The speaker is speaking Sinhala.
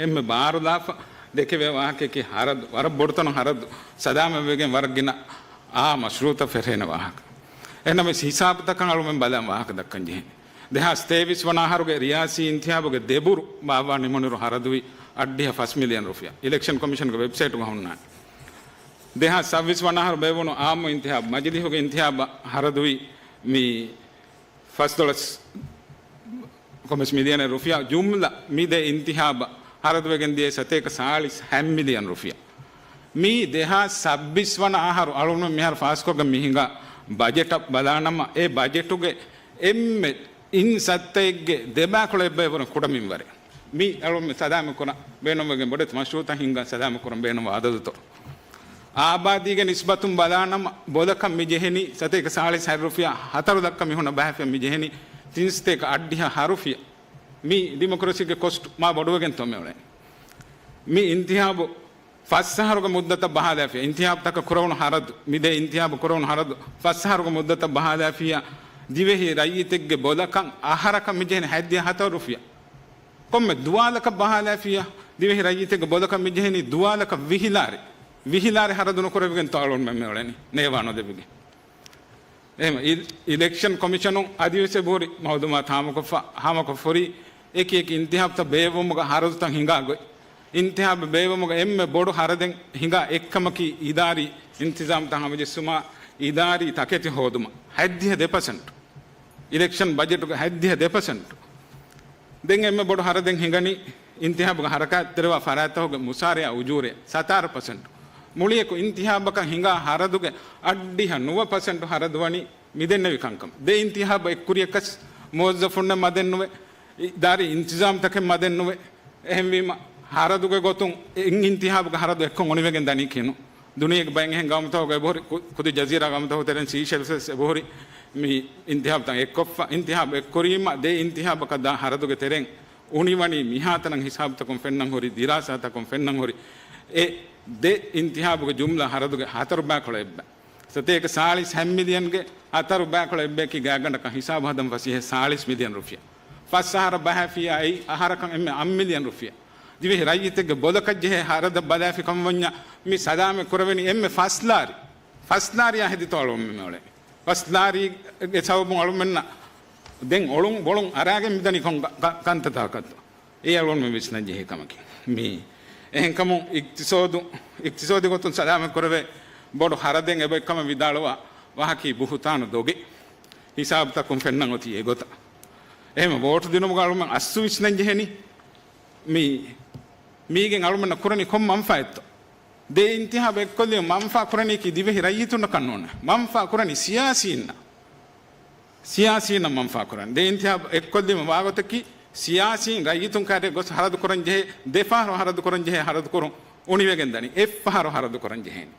එම්ම බාරුදාප දෙකේ වාහකේ හරද වර බොඩතන හරද සදාම වේගෙන් වර්ගින මශරූත ෆෙරේන වාහක එනම හිසාබ තකන් අලුමෙන් බලම් වාහක දක්කන් ජෙහෙ දෙහස් 23 වනාහරුගේ රියාසී ඉන්තියාබගේ දෙබුරු බාවා නිමනුරු හරදුයි අඩ්ඩිය 5 මිලියන් රුපියා ඉලෙක්ෂන් කමිෂන්ගේ වෙබ්සයිට් එක හොන්නා දෙහස් 26 වනාහරු බේවුණු ආම ඉන්තියාබ මජලිහුගේ ඉන්තියාබ හරදුයි මේ $5 කොමස් මිලියන රුපියා ජුම්ලා මිදේ ඉන්තියාබ හරදුවගෙන් දියේ සතේක 40 මිලියන් රුපියා මේ දෙහස් 26 වනාහරු අලුම මෙහර ෆාස්කෝගේ මිහිඟා බජට් බලානම ඒ බජටුගේ එම්මෙ ඉන් සත්තෙක්ගේ දෙබාකොළ බේවන කුඩමින් වරේ මේ අලුම සදාම කරන බේනොමගෙන් බොඩත් මශූත හිඟා සදාම කරන බේනොම ආදදුතෝ ආබාදීගේ නිස්බතුම් බලානම බොදකම් මිජෙහෙනි සතේක 40 රුපියා 4 දක්ක මිහුණ බෑෆෙ මිජෙහෙනි තින්ස්තේක අඩ්ඩිය හරුෆියා මේ ඩෙමොක්‍රසිගේ කොස්ට් මා බොඩුවගෙන් තොමෙවලයි මේ ඉන්තිහාබ ಫಸ್ಸಹರುಗ ಮುದ್ದತ ಬಹಾದಾಫಿಯ ಇಂತಿಹಾಬ್ ತಕ ಕುರವನು ಹರದು ಮಿದೆ ಇಂತಿಹಾಬ್ ಕುರವನು ಹರದು ಫಸ್ಸಹರುಗ ಮುದ್ದತ ಬಹಾದಾಫಿಯ ದಿವೆಹಿ ರೈಯಿತೆಗ್ಗೆ ಬೋಲಕಂ ಆಹಾರಕ ಮಿಜೆನ ಹದ್ಯ ಹತರುಫಿಯ ಕೊಮ್ಮೆ ದುವಾಲಕ ಬಹಾದಾಫಿಯ ದಿವೆಹಿ ರೈಯಿತೆಗ್ಗೆ ಬೋಲಕ ಮಿಜೆನಿ ದುವಾಲಕ ವಿಹಿಲಾರಿ ಹರದುನು ಕುರವಿಗೆನ್ ತಾಳೋನ್ ಮೆಮ್ಮೆವಳನಿ ನೇವಾನೋ ದೆಬಿಗೆ එහෙම ඉලෙක්ෂන් කොමිෂනුන් අධිවේශ බෝරි මවදුමා හාමක ෆොරි එක ඉන්තිහාබ්ත බේවමුග හරදුතන් හිඟාගොයි ඉන්තිහාබ බේවමුග එම්මෙ බොඩු හරදෙන් හිඟා එක්කමකි ඉදාරි ඉන්තිසාම් තහමජෙස්සුමා ඉදාරි තකෙති හෝදුම 72% ඉලෙක්ෂන් බජට් එක 72% දෙන් එම්මෙ බොඩු හරදෙන් හිඟනි ඉන්තිහාබග හරකත් තරවා ෆරාතහුග මුසාරියා උජූරේ 17% මුලියක ඉන්තිහාබක හිඟා හරදුගේ අඩ්ඩිහ 9% හරදුවනි මිදෙන්න විකංකම් දෙ ඉන්තිහාබ එක්කුරියකස් මොස්සෆුන්න මදෙන්නුවේ ඉදාරි ඉන්තිසාම් තකෙ මදෙන්නුවේ එහෙම වීම හරදුගේ ගොතුන් ඉන්තිහාබක හරදු එක්ක ඔනිවෙගෙන් දනි කියනු දුනියක බයෙන් එහෙන් ගාමතවගේ බොරි කුදි ජසීරා ගාමතව තෙරන් සීෂෙල්ස් බොරි මේ ඉන්තිහාබ තන් එක්කොෆ ඉන්තිහාබ එක්කුරීම දෙ ඉන්තිහාබක දා හරදුගේ තෙරෙන් උනිවනි මිහාතනන් හිසාබ් තකම් ෆෙන්නන් හොරි දිරාසා තකම් ෆෙන්නන් හොරි ඒ de intihabuge jumla haraduge 4 bakola ebba sateka 40 million-ಗೆ 4 bakola ebbe ki gaganda kan hisab hadam wasihe 40 million rupiya fasahara bahafiya ai aharakan emme 1 million rupiya dive rayitege bodakajje harada badafi kamwanya mi sadame kuraveni emme faslari ya heditolo mole faslari ge sawmu alumenna den olun bolun arage midani kon kanta takat e alon me visnanje hekamaki mi එහෙන්කම ඉක්තිසෝදි ගොතුන් සදාම කරවේ බොඩ හරදෙන් එබෙක්කම විදාලවා වහකී බුහතාන දොගේ හිසාබ් තකුම් ෆෙන්නන් ඔති ඒ ගොත එහෙම වෝට් දිනුම ගාලුම අස්සු විශ්නන් ජෙහෙනි මීගෙන් අලුමන කුරණි කොම් මම්ෆායත් දේ ඉන්තිහාබ එක්කොල්ලිය මම්ෆා කුරණි කි දිවෙහි රයිතුන කන්නෝන මම්ෆා කුරණි සියාසීන මම්ෆා කුරණි දේ ඉන්තිහාබ එක්කොල්ලියම වාගතකි සියාසීන් රයිතුන් කාටේ ගොස් හරදු කරන් ජෙහෙ දෙපාර හරදු කරන් ජෙහෙ හරදු කරන් උනිවෙගෙන් දනි එප්පහර හරදු කරන් ජෙහෙනි